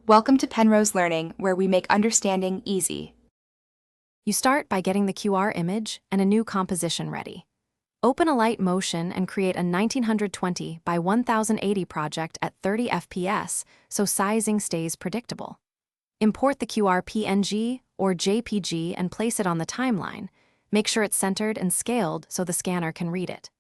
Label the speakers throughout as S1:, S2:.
S1: Welcome to Penrose Learning, where we make understanding easy.
S2: You start by getting the QR image and a new composition ready. Open Alight Motion and create a 1920 by 1080 project at 30 FPS so sizing stays predictable. Import the QR PNG or JPG and place it on the timeline. Make sure it's centered and scaled so the scanner can read it.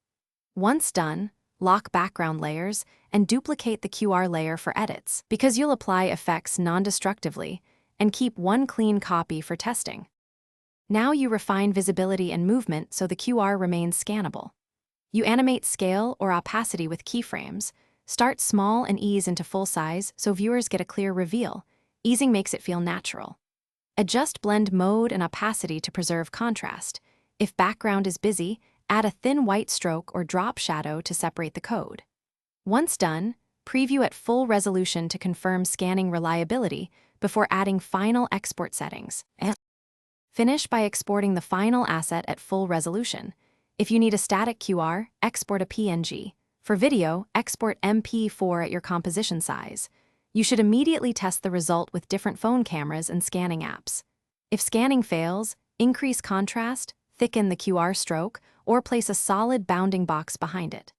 S2: Once done, lock background layers and duplicate the QR layer for edits, because you'll apply effects non-destructively, and keep one clean copy for testing. Now you refine visibility and movement so the QR remains scannable. You animate scale or opacity with keyframes. Start small and ease into full size so viewers get a clear reveal. Easing makes it feel natural. Adjust blend mode and opacity to preserve contrast. If background is busy, add a thin white stroke or drop shadow to separate the code. Once done, preview at full resolution to confirm scanning reliability before adding final export settings. Finish by exporting the final asset at full resolution. If you need a static QR, export a PNG. For video, export MP4 at your composition size. You should immediately test the result with different phone cameras and scanning apps. If scanning fails, increase contrast, thicken the QR stroke, or place a solid bounding box behind it.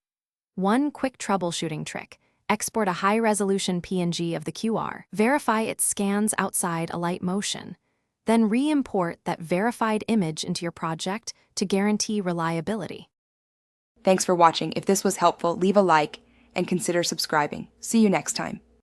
S2: One quick troubleshooting trick: export a high-resolution PNG of the QR. Verify it scans outside Alight Motion. Then re-import that verified image into your project to guarantee reliability.
S1: Thanks for watching. If this was helpful, leave a like and consider subscribing. See you next time.